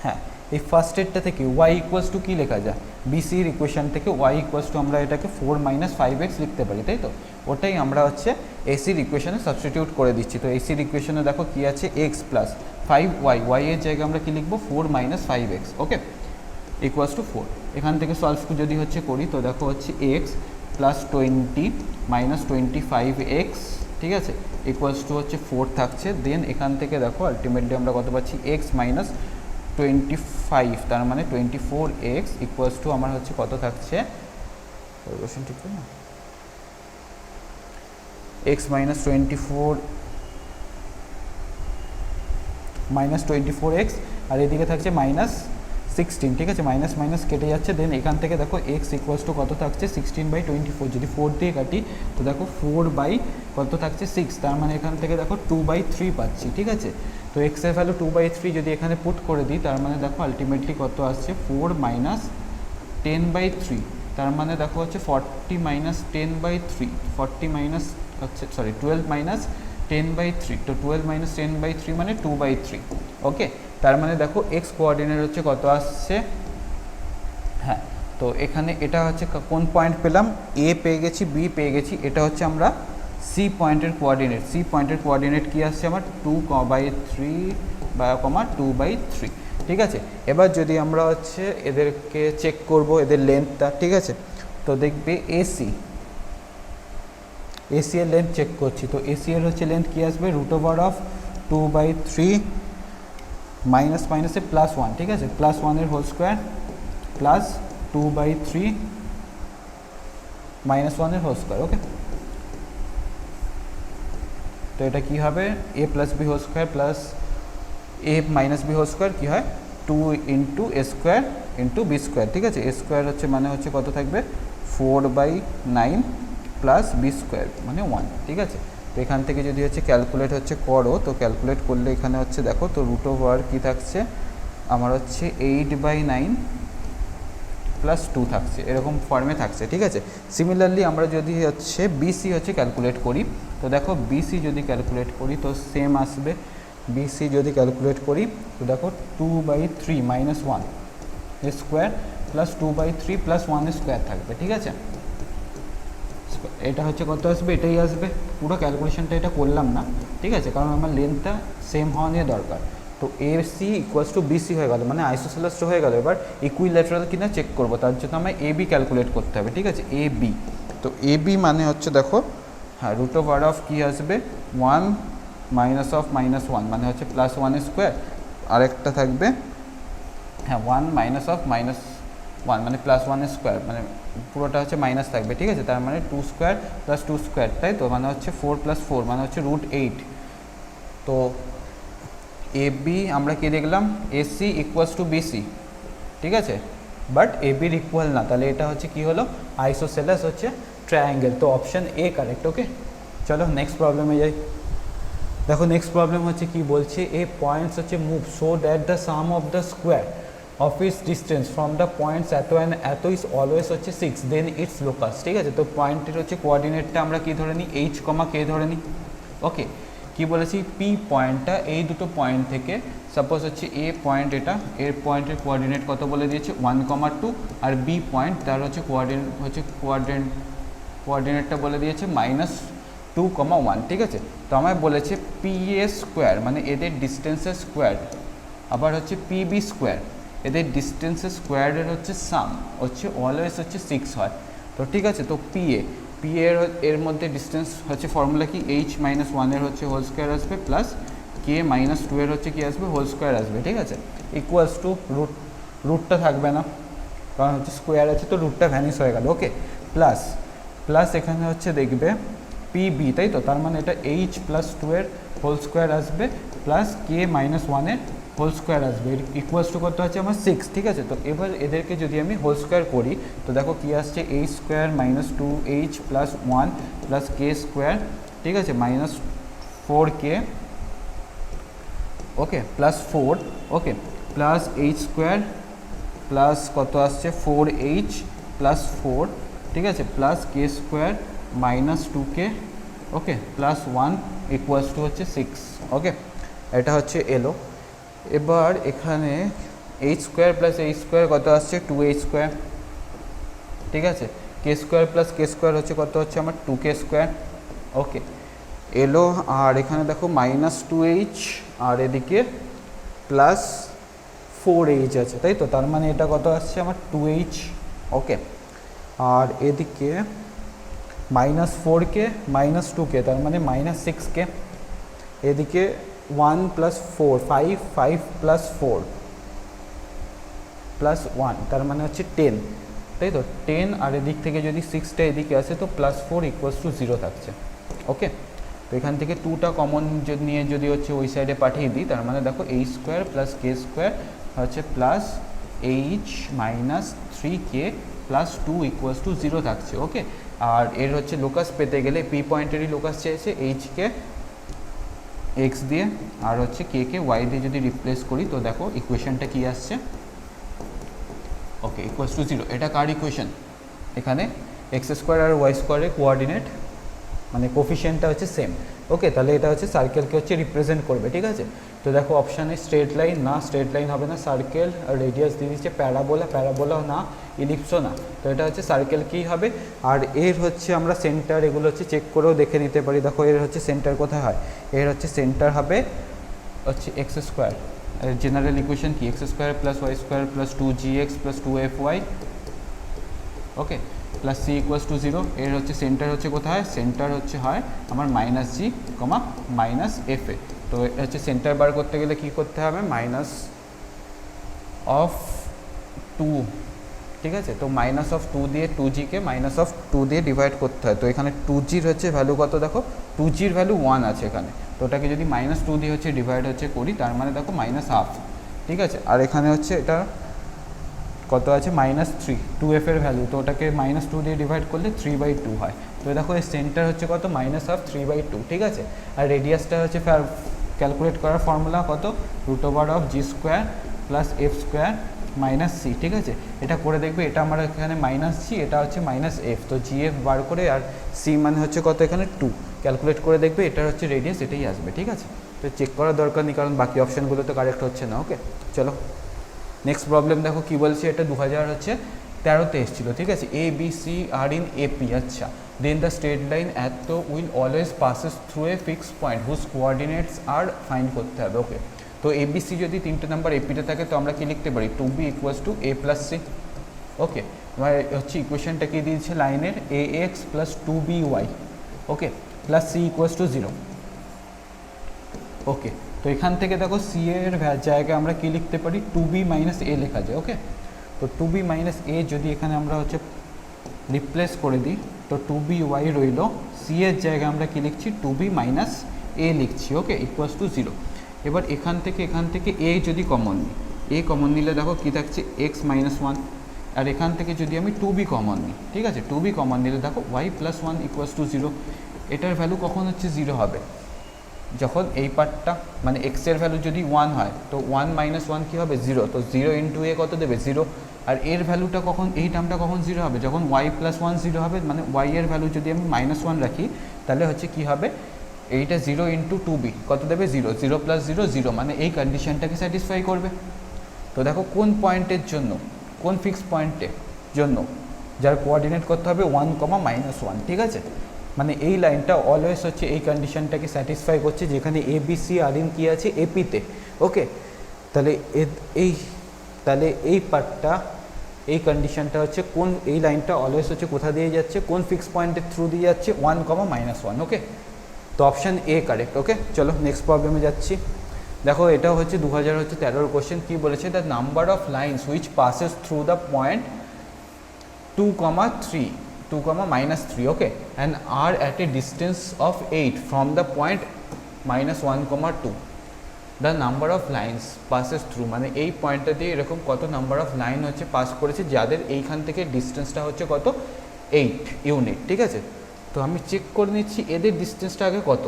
হ্যাঁ, এই ফার্স্টেরটা থেকে y = কি লেখা যায়, BC-র ইকুয়েশন থেকে y = আমরা এটাকে 4 - 5x লিখতে পারি, তাই তো, ওটাই আমরা হচ্ছে AC-র ইকুয়েশনে সাবস্টিটিউট করে দিচ্ছি। তো AC-র ইকুয়েশনে দেখো কি আছে, x + 5y, y এর জায়গায় আমরা কি লিখবো, 4 - 5x, ওকে, = 4। এখান থেকে সলভ যদি হচ্ছে করি, তো দেখো হচ্ছে x + 20 - 25x, ঠিক আছে, হচ্ছে 4 থাকছে। দেন এখান থেকে দেখো আলটিমেটলি আমরা কত পাচ্ছি, x - 25, তার মানে 24x আমার হচ্ছে কত থাকছে, ঠিক না, x - 24x, আর এদিকে থাকছে -16। ঠিক আছে, মাইনাস মাইনাস কেটে যাচ্ছে। দেন এখান থেকে দেখো x = কত থাকছে, 16/24। যদি 4 দিয়ে কাটি তো দেখো 4 কত থাকছে, 6। তার মানে এখান থেকে দেখো 2/3 পাচ্ছি। ঠিক আছে, তো x এর ভ্যালু 2/3 যদি এখানে পুট করে দিই, তার মানে দেখো আলটিমেটলি কত আসছে, 4 - 10/3। তার মানে দেখো হচ্ছে 40 - 10/3, 12 - 10/3। তো 12 - 10/3 মানে 2/3। ওকে, তার মানে দেখো x কোঅর্ডিনেট হচ্ছে কত আসছে, হ্যাঁ, তো এখানে এটা হচ্ছে কোন পয়েন্ট পেলাম, A পেয়ে গেছি, B পেয়ে গেছি, এটা হচ্ছে আমরা C পয়েন্টের কোঅর্ডিনেট। C পয়েন্টের কোঅর্ডিনেট কি আসছে আমার, 2/3 ঠিক আছে। এবার যদি আমরা হচ্ছে এদেরকে চেক করব, এদের লেন্থটা, ঠিক আছে, তো দেখবে AC এসি এর লেন্থ চেক করছি, তো এসি এর হচ্ছে লেন্থ কী আসবে, √2/3 মাইনাস মাইনাসে +1, ঠিক আছে, +1 whole square plus 2/3 -1 whole square. Okay, তো এটা কী হবে, a + b whole square plus a - b whole square কী হয় 2 × a স্কোয়ার × b স্কোয়ার, ঠিক আছে। a স্কোয়ার হচ্ছে মানে হচ্ছে কত থাকবে 4/9 প্লাস b স্কোয়ার মানে 1, ঠিক আছে। তো এখান থেকে যদি হচ্ছে ক্যালকুলেট হচ্ছে করো, তো ক্যালকুলেট করলে এখানে হচ্ছে দেখো, তো √ওভার কী থাকছে আমার হচ্ছে 8/9 প্লাস 2 থাকছে, এরকম ফর্মে থাকছে, ঠিক আছে। সিমিলারলি আমরা যদি হচ্ছে বিসি হচ্ছে ক্যালকুলেট করি, তো দেখো বিসি যদি ক্যালকুলেট করি তো সেম আসবে। বিসি যদি ক্যালকুলেট করি তো দেখো 2/3 -1 স্কোয়ার প্লাস 2/3 + 1 স্কোয়ার থাকবে, ঠিক আছে। এটা হচ্ছে কত আসবে, এটাই আসবে। পুরো ক্যালকুলেশনটা এটা করলাম না, ঠিক আছে, কারণ আমার লেন্থটা সেম হওয়া নিয়ে দরকার। তো AC = BC হয়ে গেল, মানে আইসোসেলাস হয়ে গেল। এবার ইকুইল্যাটারাল কিনা চেক করবো, তার জন্য আমার AB ক্যালকুলেট করতে হবে, ঠিক আছে। AB, তো AB মানে হচ্ছে দেখো, হ্যাঁ, √ওভার কী আসবে 1 -1 মানে হচ্ছে +1 স্কোয়ার, আরেকটা থাকবে হ্যাঁ 1 -1 মানে +1 স্কোয়ার, মানে পুরোটা হচ্ছে মাইনাস থাকবে, ঠিক আছে। তার মানে 2 স্কোয়ার প্লাস 2 স্কোয়ার, তাই তো, মানে হচ্ছে 4 + 4 মানে হচ্ছে √8। তো AB আমরা কি দেখলাম, AC = BC, ঠিক আছে, বাট AB এর ইকুয়াল না, তাহলে এটা হচ্ছে কি হলো, আইসোসেলাস হচ্ছে ট্রায়াঙ্গেল। তো অপশান A কারেক্ট। ওকে, চলো নেক্সট প্রবলেমে যাই। দেখো নেক্সট প্রবলেম হচ্ছে কি বলছে, এ পয়েন্টস হচ্ছে move so that the some of the square of its distance from the points এত অ্যান্ড এত ইজ অলওয়েজ হচ্ছে 6, দেন ইটস লোকাস, ঠিক আছে। তো পয়েন্টের হচ্ছে কোঅর্ডিনেটটা আমরা কি ধরে নিই, H, K ধরে নিই। ওকে, কি বলেছি, পি পয়েন্টটা এই দুটো পয়েন্ট থেকে, সাপোজ হচ্ছে এ পয়েন্ট, এটা এর পয়েন্টের কোঅর্ডিনেট কত বলে দিয়েছে 1, 2, আর বি পয়েন্ট তার হচ্ছে কোঅর্ডিনেটটা বলে দিয়েছে -2, 1, ঠিক আছে। তো আমায় বলেছে PA স্কোয়ার মানে এদের ডিস্টেন্সের স্কোয়ার, আবার হচ্ছে PB স্কোয়ার এদের ডিস্টেন্সের স্কোয়ারের হচ্ছে সাম হচ্ছে অলওয়েজ হচ্ছে 6 হয়। তো ঠিক আছে, তো PA এর মধ্যে ডিস্টেন্স হচ্ছে ফর্মুলা কি, H - 1 এর হচ্ছে হোল স্কোয়ার আসবে প্লাস K - 2 এর হচ্ছে কি আসবে, হোল স্কোয়ার আসবে, ঠিক আছে, ইকুয়ালস টু রুটটা থাকবে না, কারণ হচ্ছে স্কোয়ার আছে, তো রুটটা ভ্যানিশ হয়ে গেল। ওকে, প্লাস এখানে হচ্ছে দেখবে PB, তাই তো, তার মানে এটা H + 2 এর হোল স্কোয়ার আসবে প্লাস K - 1 এর হোল স্কোয়ার আসবে, ইকুয়ালস টু কত আছে আমার 6, ঠিক আছে। তো এবার এদেরকে যদি আমি হোল স্কোয়ার করি তো দেখো কি আসছে, H square - 2H + 1 plus K square, ঠিক আছে, -4K, ওকে, প্লাস 4, ওকে, প্লাস H স্কোয়ার প্লাস কত আসছে 4H প্লাস 4, ঠিক আছে, plus K square -2K, okay, plus 1 equals to হচ্ছে 6। ওকে, এটা হচ্ছে এলো। এবার এখানে H square plus H square কত আসছে 2H স্কোয়ার, ঠিক আছে, K square plus K square হচ্ছে কত হচ্ছে আমার 2K স্কোয়ার। ওকে, এলো। আর এখানে দেখো -2H আর এদিকে প্লাস 4H আছে, তাই তো, তার মানে এটা কত আসছে আমার 2H। ওকে, আর এদিকে -4K -2K তার মানে -6K, এদিকে 1 + 4 5 + 4 + 1 তার মানে হচ্ছে 10, তাই তো, 10, আর এদিক থেকে যদি 6টা এদিকে আসে তো +4 = 0 থাকছে। ওকে, তো এখান থেকে 2টা কমন নিয়ে যদি হচ্ছে ওই সাইডে পাঠিয়ে দিই, তার মানে দেখো H square plus K square হচ্ছে প্লাস H - 3K প্লাস 2 = 0 থাকছে। ওকে, আর এর হচ্ছে লোকাস পেতে গেলে পি পয়েন্টেরই লোকাস চেয়েছে, H-কে X দিয়ে আর হচ্ছে K-কে Y দিয়ে যদি রিপ্লেস করি তো দেখো ইকুয়েশনটা কি আসছে, ওকে, = 0। এটা কার ইকুয়েশন, এখানে X স্কোয়ার আর Y স্কোয়ারের কোঅর্ডিনেট মানে কোফিশিয়েন্টটা হচ্ছে সেম। ওকে, তাহলে এটা হচ্ছে সার্কেলকে হচ্ছে রিপ্রেজেন্ট করবে, ঠিক আছে। তো দেখো অপশানে স্ট্রেট লাইন না, স্ট্রেট লাইন হবে না, সার্কেল, আর রেডিয়াস দিয়ে দিচ্ছে প্যারাবোলা না, ইলিপসও না, তো এটা হচ্ছে সার্কেল কী হবে। আর এর হচ্ছে আমরা সেন্টার এগুলো হচ্ছে চেক করেও দেখে নিতে পারি। দেখো এর হচ্ছে সেন্টার কোথায় হয়, এর হচ্ছে সেন্টার হবে হচ্ছে X স্কোয়ার, জেনারেল ইকুয়েশন কি, X square plus Y square plus 2GX plus 2FY। Okay, plus C equals to 0। এর হচ্ছে সেন্টার হচ্ছে কোথায়, সেন্টার হচ্ছে হয় আমার মাইনাস জি কমা মাইনাস এফ এ। তো এটা হচ্ছে সেন্টার বার করতে গেলে কী করতে হবে, মাইনাস অফ 2, ঠিক আছে। তো মাইনাস অফ 2 দিয়ে 2gকে মাইনাস অফ 2 দিয়ে ডিভাইড করতে হয়। তো এখানে 2gর হচ্ছে ভ্যালু কত, দেখো 2gর ভ্যালু 1 আছে এখানে। তো ওটাকে যদি মাইনাস 2 দিয়ে হচ্ছে ডিভাইড হচ্ছে করি, তার মানে দেখো মাইনাস হাফ, ঠিক আছে। আর এখানে হচ্ছে এটা কত আছে, মাইনাস 3, 2f এর ভ্যালু। তো ওটাকে মাইনাস 2 দিয়ে ডিভাইড করলে 3/2 হয়। তো দেখো এই সেন্টার হচ্ছে কত, মাইনাস হাফ 3/2, ঠিক আছে। আর রেডিয়াসটা হচ্ছে ক্যালকুলেট করার ফর্মুলা কত, √g² plus f² minus C, ঠিক আছে। এটা করে দেখবে, এটা আমার এখানে মাইনাস জি, এটা হচ্ছে মাইনাস এফ। তো জিএফ বার করে আর সি মানে হচ্ছে কত এখানে 2, ক্যালকুলেট করে দেখবে এটার হচ্ছে রেডিয়াস, এটাই আসবে, ঠিক আছে। তো চেক করার দরকার নেই, কারণ বাকি অপশানগুলো তো কারেক্ট হচ্ছে না। ওকে, চলো নেক্সট প্রবলেম দেখো কি বলছে। এটা 2013-তে এসেছিলো, ঠিক আছে। A B C are in AP, আচ্ছা। Then the straight line at তো will always passes through a fixed point whose coordinates are find করতে হবে। ওকে, তো এবিসি যদি 3টে নাম্বার এপিতে থাকে তো আমরা কি লিখতে পারি, 2b equals to a plus C. Okay, এবার হচ্ছে ইকুয়েশনটা কি দিয়েছে লাইনের, ax plus 2by, okay, plus C equals to 0। Okay, তো এখান থেকে দেখো সি এর জায়গায় আমরা কি লিখতে পারি, 2b মাইনাস এ লেখা যায়। ওকে, তো 2b মাইনাস এ যদি এখানে আমরা হচ্ছে রিপ্লেস করে দিই, তো 2by রইল, সি এর জায়গায় আমরা কি লিখছি, 2b মাইনাস এ লিখছি। ওকে, ইকুয়ালস টু 0। এবার এখান থেকে এ যদি কমন নিই, এ কমন নিলে দেখো কী থাকছে, এক্স মাইনাস 1। আর এখান থেকে যদি আমি 2b কমন নিই, ঠিক আছে, 2b কমন নিলে দেখো ওয়াই প্লাস 1 ইকুয়ালস টু 0। এটার ভ্যালু কখন হচ্ছে 0 হবে, যখন এই পার্টটা মানে এক্সের ভ্যালু যদি 1 হয়, তো 1 মাইনাস 1 কী হবে, 0। তো 0 ইন্টু এ কত দেবে, 0। আর এর ভ্যালুটা কখন, এই টার্মটা কখন 0 হবে, যখন ওয়াই প্লাস 1 0 হবে। মানে ওয়াই এর ভ্যালু যদি আমি মাইনাস 1 রাখি, তাহলে হচ্ছে কী হবে, এইটা 0 ইন্টু 2b কত দেবে, 0। 0 প্লাস 0 0, মানে এই কন্ডিশনটাকে স্যাটিসফাই করবে। তো দেখো কোন পয়েন্টের জন্য, কোন ফিক্স পয়েন্টের জন্য, যার কোঅর্ডিনেট করতে হবে 1, -1, ঠিক আছে। মানে এই লাইনটা অলওয়েজ হচ্ছে এই কন্ডিশনটাকে স্যাটিসফাই করছে, যেখানে এ বি সি আর ইন কী আছে, এপিতে। ওকে, তাহলে এই পার্টটা, এই কন্ডিশনটা হচ্ছে কোন, এই লাইনটা অলওয়েজ হচ্ছে কোথা দিয়ে যাচ্ছে, কোন ফিক্স পয়েন্টের থ্রু দিয়ে যাচ্ছে, 1, -1। ওকে, তো অপশান এ কারেক্ট। ওকে, চলো নেক্সট প্রবলেমে যাচ্ছি। দেখো এটাও হচ্ছে 2013 কোশ্চেন। কী বলেছে, the number of lines which passes through the point 2, -3, okay, and are at a distance of 8 from the point -1, 2। The number of lines passes through, মানে এই পয়েন্টটা দিয়ে এরকম কত নাম্বার অফ লাইন হচ্ছে পাস করেছে, যাদের এইখান থেকে ডিস্টেন্সটা হচ্ছে কত, 8 ইউনিট, ঠিক আছে। তো আমি চেক করে নিচ্ছি এদের ডিস্টেন্সটা আগে কত,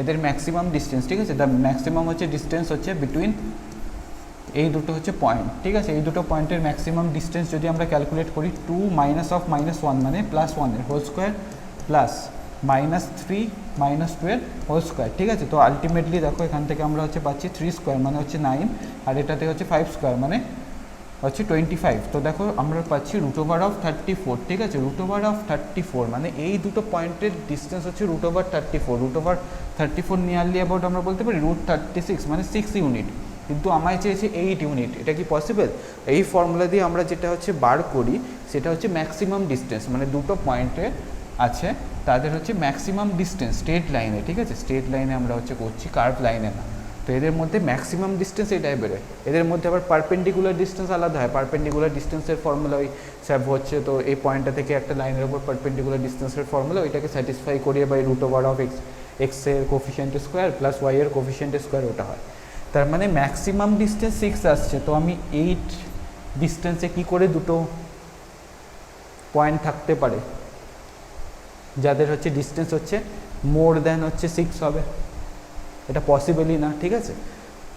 এদের ম্যাক্সিমাম ডিস্টেন্স, ঠিক আছে। দ্য ম্যাক্সিমাম হচ্ছে ডিস্টেন্স হচ্ছে বিটুইন এই দুটো হচ্ছে পয়েন্ট, ঠিক আছে। এই দুটো পয়েন্টের ম্যাক্সিমাম ডিস্টেন্স যদি আমরা ক্যালকুলেট করি, 2 -1 মানে +1 এর হোল স্কোয়ার প্লাস -3 -2 এর হোল স্কোয়ার, ঠিক আছে। তো আলটিমেটলি দেখো এখান থেকে আমরা হচ্ছে পাচ্ছি 3 স্কোয়ার মানে হচ্ছে 9, আর এটাতে হচ্ছে 5 স্কোয়ার মানে হচ্ছে 25। তো দেখো আমরা পাচ্ছি √34, ঠিক আছে। √34 মানে এই দুটো পয়েন্টের ডিস্টেন্স হচ্ছে √34। √34 নিয়ারলি অ্যাবাউট আমরা বলতে পারি √36 মানে 6 ইউনিট, কিন্তু আমায় চেয়েছে 8 ইউনিট। এটা কি পসিবল? এই ফর্মুলা দিয়ে আমরা যেটা হচ্ছে বার করি, সেটা হচ্ছে ম্যাক্সিমাম ডিস্টেন্স, মানে দুটো পয়েন্টে আছে তাদের হচ্ছে ম্যাক্সিমাম ডিস্টেন্স স্ট্রেট লাইনে, ঠিক আছে। স্ট্রেট লাইনে আমরা হচ্ছে করছি, কার্ভ লাইনে না। তো এদের মধ্যে ম্যাক্সিমাম ডিস্টেন্স এটাই বেরোয়। এদের মধ্যে আবার পারপেন্ডিকুলার ডিস্টেন্স আলাদা হয়। পারপেন্ডিকুলার ডিস্টেন্সের ফর্মুলা ওই স্যাব হচ্ছে, তো এই পয়েন্টটা থেকে একটা লাইনের উপর পারপেন্ডিকুলার ডিস্টেন্সের ফর্মুলা, ওইটাকে স্যাটিসফাই করিয়ে বাই √(x) এর কোফিশিয়েন্ট স্কোয়ার প্লাস ওয়াই এর কোফিশিয়েন্ট স্কোয়ার, ওটা হয়। তার মানে ম্যাক্সিমাম ডিস্টেন্স 6 আসছে। তো আমি 8 ডিস্টেন্সে কি করে দুটো পয়েন্ট থাকতে পারে যাদের হচ্ছে ডিস্টেন্স হচ্ছে মোর দ্যান হচ্ছে 6 হবে? এটা পসিবলই না, ঠিক আছে।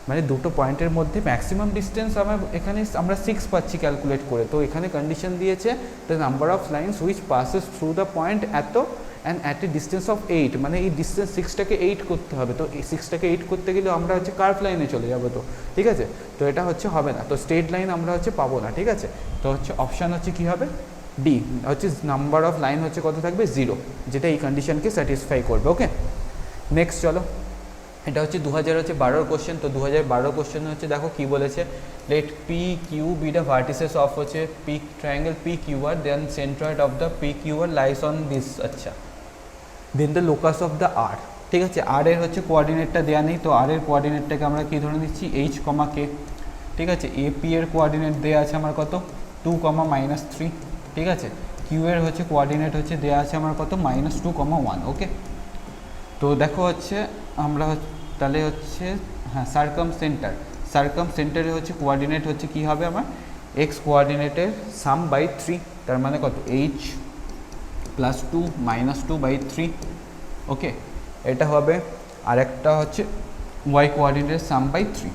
মানে দুটো পয়েন্টের মধ্যে ম্যাক্সিমাম ডিস্টেন্স এখানে আমরা 6 পাচ্ছি ক্যালকুলেট করে। তো এখানে কন্ডিশন দিয়েছে the number of lines which passes through the point এত and at a distance of 8, মানে এই ডিস্টেন্স 6টাকে 8 করতে হবে। তো এই 6টাকে 8 করতে গেলে আমরা হচ্ছে কার্ভ লাইনে চলে যাবো, তো ঠিক আছে। তো এটা হচ্ছে হবে না, তো স্ট্রেট লাইন আমরা হচ্ছে পাবো না, ঠিক আছে। তো হচ্ছে অপশান হচ্ছে কী হবে, ডি হচ্ছে নাম্বার অফ লাইন হচ্ছে কত থাকবে, 0, যেটা এই কন্ডিশনকে স্যাটিসফাই করবে। ওকে, নেক্সট চলো এটা হচ্ছে 2012 কোশ্চেন। তো 2012 কোশ্চেন হচ্ছে দেখো কি বলেছে, let P Q be the vertices of হচ্ছে P triangle P QR, then centroid of the P QR lies on this, আচ্ছা, then the locus of the R. ঠিক আছে, আর এর হচ্ছে কোঅর্ডিনেটটা দেওয়া নেই, তো আর এর কোঅর্ডিনেটটাকে আমরা কী ধরে নিচ্ছি, এইচ কমা কে। ঠিক আছে, এপি এর কোঅর্ডিনেট দেওয়া আছে আমার কত, 2, -3। ঠিক আছে, কিউ এর হচ্ছে কোঅর্ডিনেট হচ্ছে দেওয়া আছে আমার কত, -2, 1। ওকে, তো দেখো হচ্ছে আমরা তাহলে হচ্ছে হ্যাঁ সার্কামসেন্টারে হচ্ছে কোঅর্ডিনেট হচ্ছে কী হবে আমার, এক্স কোঅর্ডিনেটের সাম বাই 3, তার মানে কত, এইচ +2 -2/3। ওকে, এটা হবে। আর একটা হচ্ছে ওয়াই কোঅর্ডিনেটের সাম বাই 3।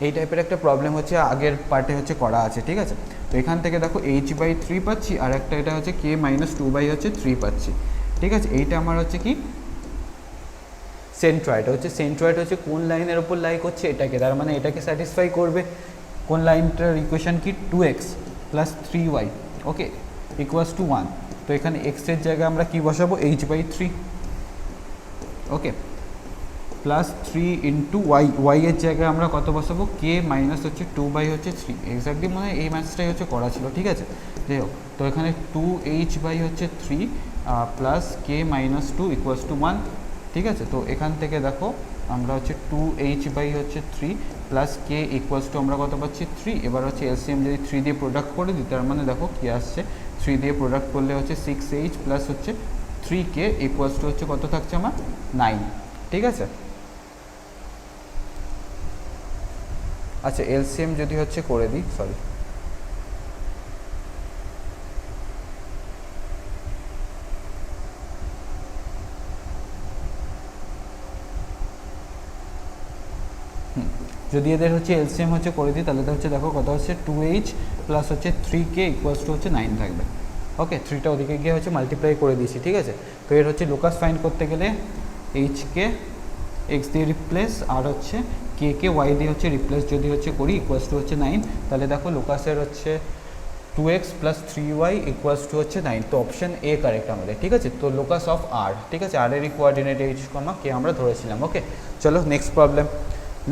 এই টাইপের একটা প্রবলেম হচ্ছে আগের পার্টে হচ্ছে করা আছে। ঠিক আছে, তো এখান থেকে দেখো h/3 পাচ্ছি, আর একটা এটা হচ্ছে k -2/3 পাচ্ছি। ঠিক আছে, এইটা আমার হচ্ছে কি সেন্ট্রয়েড হচ্ছে কোন লাইনের ওপর লাই করছে এটাকে, তার মানে এটাকে স্যাটিসফাই করবে। কোন লাইনটার ইকুয়েশন কি, 2x + 3y okay equals to 1। তো এখানে এক্সের জায়গায় আমরা কি বসাবো, h/3 ওকে +3 × y এর জায়গায় আমরা কত বসাবো, k হচ্ছে 2/3। এক্স্যাক্টলি মানে এই ম্যাথসটাই হচ্ছে করা ছিল। ঠিক আছে, যাই হোক, তো এখানে 2h/3 + k - 2 = 1। ঠিক আছে, তো এখান থেকে দেখো আমরা হচ্ছে 2h/3 + k = আমরা কত পাচ্ছি, 3। এবার হচ্ছে এলসিএম যদি 3 দিয়ে প্রোডাক্ট করে দিই, তার মানে দেখো কি আসছে, 3 দিয়ে প্রোডাক্ট করলে হচ্ছে 6h + হচ্ছে 3k = হচ্ছে কত থাকছে আমার, 9। ঠিক আছে, আচ্ছা এলসিএম যদি হচ্ছে করে দিই, সরি যদি এদের হচ্ছে এলসিএম হচ্ছে করে দিই, তাহলে তো হচ্ছে দেখো কত হচ্ছে, 2h + হচ্ছে 3k = হচ্ছে 9 থাকবে। ওকে, 3টা ওদিকে গিয়ে হচ্ছে মাল্টিপ্লাই করে দিয়েছি। ঠিক আছে, তো এর হচ্ছে লোকাস ফাইন্ড করতে গেলে এইচকে এক্স দিয়ে রিপ্লেস, আর হচ্ছে কে ওয়াই দিয়ে হচ্ছে রিপ্লেস যদি হচ্ছে করি = হচ্ছে 9, তাহলে দেখো লোকাসের হচ্ছে 2x + 3y = হচ্ছে 9। তো অপশন এ কারেক্ট আমাদের। ঠিক আছে, তো লোকাস অফ আর, ঠিক আছে, আর এর কোঅর্ডিনেট এইচ কমা কে আমরা ধরেছিলাম। ওকে, চলো নেক্সট প্রবলেম।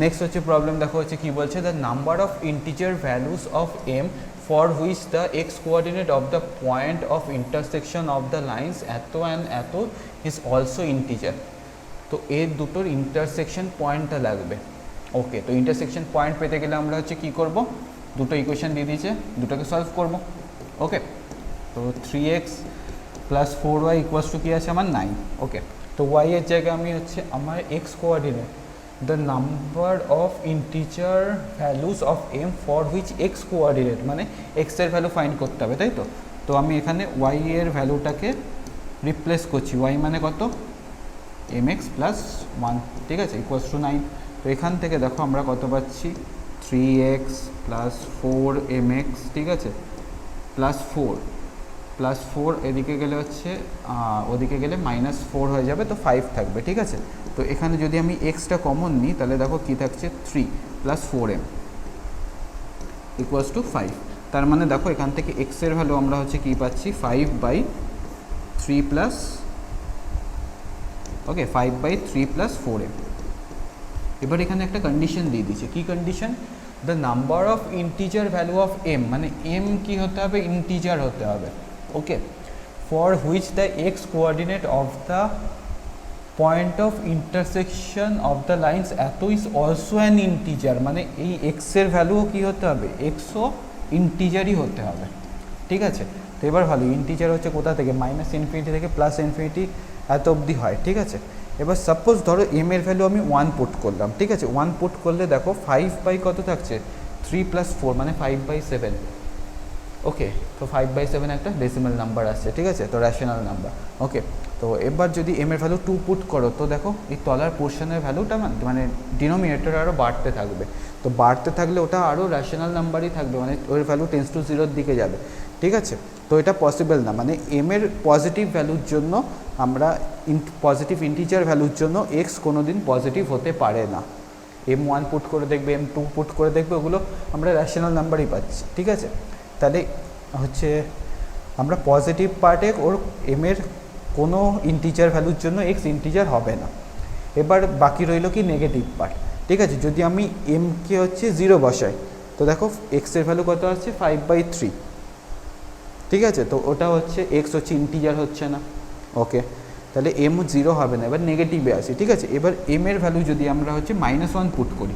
নেক্সট হচ্ছে প্রবলেম দেখো হচ্ছে কী বলছে, the number of integer values of M for which the X coordinate of the point of intersection of the lines এত অ্যান্ড এত ইজ অলসো ইন্টিজার। তো এর দুটোর ইন্টারসেকশন পয়েন্টটা লাগবে। ওকে, তো ইন্টারসেকশন পয়েন্ট পেতে গেলে আমরা হচ্ছে কী করব, দুটো ইকুয়েশন দিয়ে দিয়েছে, দুটোকে সলভ করব। ওকে, তো 3x + 4y = কী আছে আমার, 9। ওকে, তো y এর জায়গায় আমি হচ্ছে আমার X coordinate the number of integer values of M for which X coordinate, মানে এক্সের ভ্যালু ফাইন্ড করতে হবে, তাই তো। তো আমি এখানে y এর ভ্যালুটাকে রিপ্লেস করছি, y মানে কত, mx + 1। ঠিক আছে, = 9। তো এখান থেকে দেখো আমরা কত পাচ্ছি, 3x + 4mx। ঠিক আছে, +4 এদিকে গেলে হচ্ছে ওদিকে গেলে -4 হয়ে যাবে, তো 5 থাকবে। ঠিক আছে, তো এখানে যদি আমি এক্সটা কমন নিই, তাহলে দেখো কী থাকছে, 3 + 4m = 5। তার মানে দেখো এখান থেকে এক্সের ভ্যালু আমরা হচ্ছে কী পাচ্ছি, 5/3 ওকে 5/3 + 4m। এবার এখানে একটা কন্ডিশন দিয়ে দিচ্ছে, কি condition, the number of integer value of M, মানে এম কি হতে হবে, ইন্টিজার হতে হবে। Okay, for which the X coordinate of the point of intersection of the lines এত ইজ অলসো অ্যান ইন্টিজার, মানে এই এক্সের ভ্যালুও কী হতে হবে, এক্সও ইন্টিজারই হতে হবে। ঠিক আছে, তো এবার ভালো, ইন্টিজার হচ্ছে কোথা থেকে, -∞ থেকে +∞ এত অবধি হয়। ঠিক আছে, এবার সাপোজ ধরো এম এর ভ্যালু আমি 1 পুট করলাম। ঠিক আছে, 1 পুট করলে দেখো 5 কত থাকছে, 3 + 4 মানে 5/7। ওকে, তো 5/7 একটা ডেসিমাল নাম্বার আসছে। ঠিক আছে, তো র্যাশনাল নাম্বার। ওকে, তো এবার যদি এম এর ভ্যালু 2 পুট করো, তো দেখো এই তলার পোর্শনের ভ্যালুটা মানে ডিনোমিনেটর আরও বাড়তে থাকবে। তো বাড়তে থাকলে ওটা আরও র্যাশনাল নাম্বারই থাকবে, মানে ওর ভ্যালু টেন্স টু 0-র দিকে যাবে। ঠিক আছে, তো এটা পসিবল না, মানে এম এর পজিটিভ ভ্যালুর জন্য আমরা পজিটিভ ইন্টিজার ভ্যালুর জন্য এক্স কোনো দিন পজিটিভ হতে পারে না। m1 পুট করে দেখবে, m2 পুট করে দেখবে, ওগুলো আমরা র্যাশনাল নাম্বারই পাচ্ছি। ঠিক আছে, তাহলে হচ্ছে আমরা পজিটিভ পার্টে ওর এম এর কোনো ইন্টিজার ভ্যালুর জন্য এক্স ইন্টিজার হবে না। এবার বাকি রইল কি নেগেটিভ পার্ট, ঠিক আছে। যদি আমি এমকে হচ্ছে 0 বসাই, তো দেখো এক্সের ভ্যালু কত আছে 5/3, ঠিক আছে। তো ওটা হচ্ছে এক্স হচ্ছে ইন্টিজার হচ্ছে না, ওকে। তাহলে এম 0 হবে না, এবার নেগেটিভে আসি, ঠিক আছে। এবার এম এর ভ্যালু যদি আমরা হচ্ছে -1 পুট করি,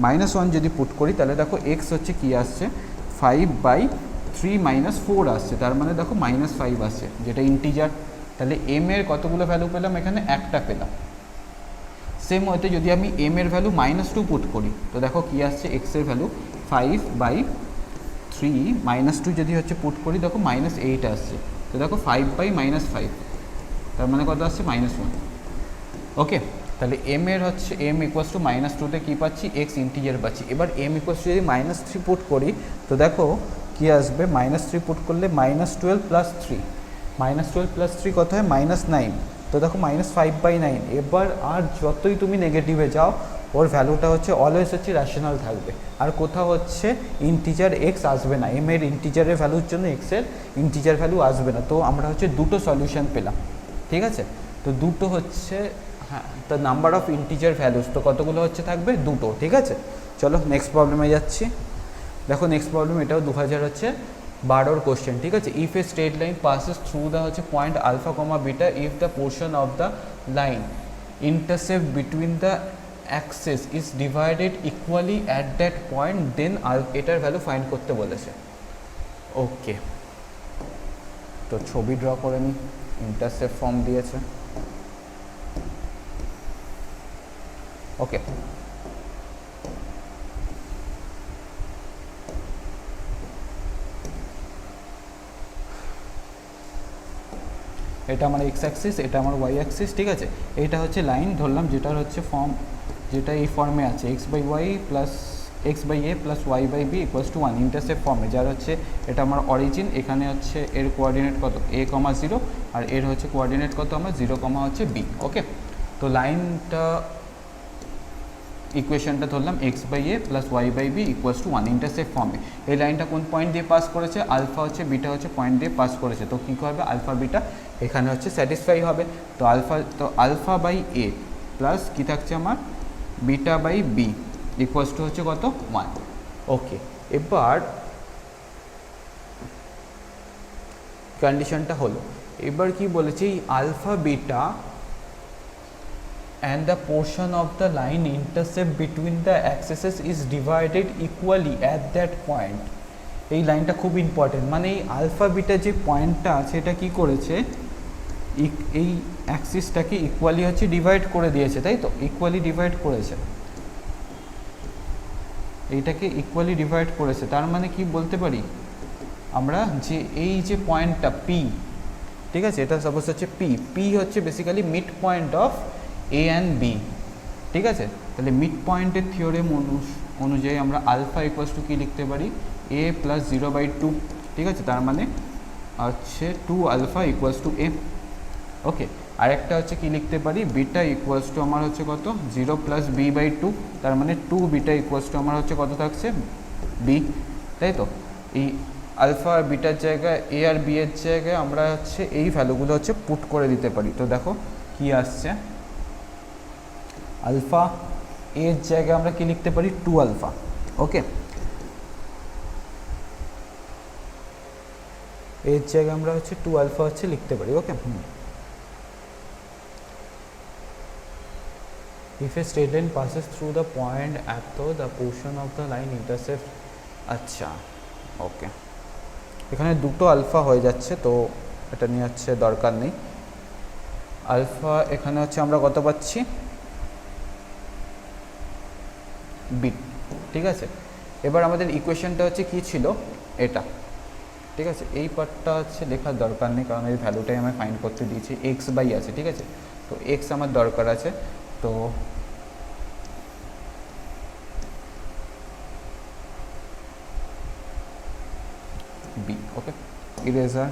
-1 যদি পুট করি, তাহলে দেখো এক্স হচ্ছে কি আসছে 5/3 - 4 আসছে, তার মানে দেখো -5 আসছে, যেটা ইন্টিজার। তাহলে এম এর কতগুলো ভ্যালু পেলাম, এখানে একটা পেলাম। সেম ওয়েতে যদি আমি এম এর ভ্যালু -2 পুট করি, তো দেখো কি আসছে এক্সের ভ্যালু 5/3 -2 যদি হচ্ছে পুট করি, দেখো -8 আসছে। তো দেখো 5/-5, তার মানে কত আসছে -1, ওকে। তাহলে এম এর হচ্ছে এম ইকুয়ালস টু -2তে কী পাচ্ছি, এক্স ইন্টিজার পাচ্ছি। এবার এম ইকুয়ালস টু যদি -3 পুট করি, তো দেখো কী আসবে, -3 পুট করলে -12 + 3, -12 + 3 কত হয় -9, তো দেখো -5/9। এবার আর যতই তুমি নেগেটিভে যাও, ওর ভ্যালুটা হচ্ছে অলওয়েজ হচ্ছে র্যাশনাল থাকবে, আর কোথাও হচ্ছে ইন্টিজার এক্স আসবে না, এম এর ইন্টিজারের ভ্যালুর জন্য এক্সের ইন্টিজার ভ্যালু আসবে না। তো আমরা হচ্ছে দুটো সলিউশন পেলাম, ঠিক আছে। তো দুটো হচ্ছে, হ্যাঁ, the number of integer values, তো কতগুলো হচ্ছে থাকবে, দুটো, ঠিক আছে। চলো নেক্সট প্রবলেমে যাচ্ছি। দেখো নেক্সট প্রবলেম, এটাও 2012 কোশ্চেন, ঠিক আছে। If a straight line passes through the হচ্ছে point alpha comma beta, if the portion of the line intercept between the axes is divided equally at that point, then এটার value find করতে বলেছে, ওকে। তো ছবি draw করে নিই, intercept form দিয়েছে, ওকে। এটা আমার এক্স অ্যাক্সিস, এটা আমার ওয়াই অ্যাক্সিস, ঠিক আছে। এটা হচ্ছে লাইন ধরলাম, যেটার হচ্ছে ফর্ম, যেটা এই ফর্মে আছে x/y plus x/a plus y/b equals to 1, intercept ফর্মে, যার হচ্ছে এটা আমার অরিজিন, এখানে হচ্ছে এর কোঅর্ডিনেট কত a, 0, আর এর হচ্ছে কোঅর্ডিনেট কত আমার 0, হচ্ছে b, ওকে। তো লাইনটা ইকুয়েশনটা ধরলাম x/a plus y/b equals to 1, intercept ফর্মে। এই লাইনটা কোন পয়েন্ট দিয়ে পাস করেছে, আলফা হচ্ছে বিটা হচ্ছে পয়েন্ট দিয়ে পাস করেছে, তো কী করবে, আলফা বিটা এখানে হচ্ছে স্যাটিসফাই হবে। তো আলফা/a প্লাস কী থাকছে আমার বিটা/b ইকুয়ালস টু হচ্ছে কত 1, ওকে। এবার কন্ডিশনটা হলো, এবার কি বলেছে, এই alpha beta and the portion of the line intercept between the axes is divided equally at that point, এই লাইনটা খুব ইম্পর্টেন্ট, মানে এই আলফা বিটা যে পয়েন্টটা আছে, এটা কি করেছে, এই অ্যাক্সিসটাকে ইকুয়ালি হচ্ছে ডিভাইড করে দিয়েছে, তাই তো, ইকুয়ালি ডিভাইড করেছে, এইটাকে ইকুয়ালি ডিভাইড করেছে। তার মানে কি বলতে পারি আমরা, যে এই যে পয়েন্টটা পি, ঠিক আছে, এটা সাপোজ হচ্ছে পি হচ্ছে basically mid point of A and B, ঠিক আছে। তাহলে মিড পয়েন্টের থিওরেম অনুযায়ী আমরা আলফা ইকুয়ালস টু কী লিখতে পারি, a প্লাস 0/2, ঠিক আছে। তার মানে হচ্ছে 2 আলফা ইকুয়ালস টু a, ওকে। আরেকটা হচ্ছে কি লিখতে পারি, বিটা ইকুয়ালস টু আমার হচ্ছে কত 0 প্লাস b/2, তার মানে 2 বিটা ইকুয়ালস টু আমার হচ্ছে কত থাকছে b, তাই তো। এই আলফা আর বিটার জায়গায় এ আর বি এর জায়গায় আমরা হচ্ছে এই ভ্যালুগুলো হচ্ছে পুট করে দিতে পারি। তো দেখো কি আসছে, আলফা এর জায়গায় আমরা কি লিখতে পারি 2 আলফা, ওকে। এর জায়গায় আমরা হচ্ছে 2 আলফা হচ্ছে লিখতে পারি, ওকে। If a straight line passes through the point at the portion of the line intercept, আচ্ছা, ওকে। এখানে দুটো আলফা হয়ে যাচ্ছে, তো এটা নিয়ে হচ্ছে দরকার নেই। আলফা এখানে হচ্ছে আমরা কত পাচ্ছি, বি, ঠিক আছে। এবার আমাদের ইকুয়েশনটা হচ্ছে কি ছিল, এটা, ঠিক আছে। এই পার্টটা হচ্ছে লেখার দরকার নেই, কারণ এই ভ্যালুটাই আমি ফাইন্ড করতে দিয়েছি, x/y আছে, ঠিক আছে। তো এক্স আমার দরকার আছে, তো বি, ওকে। ইরেজার,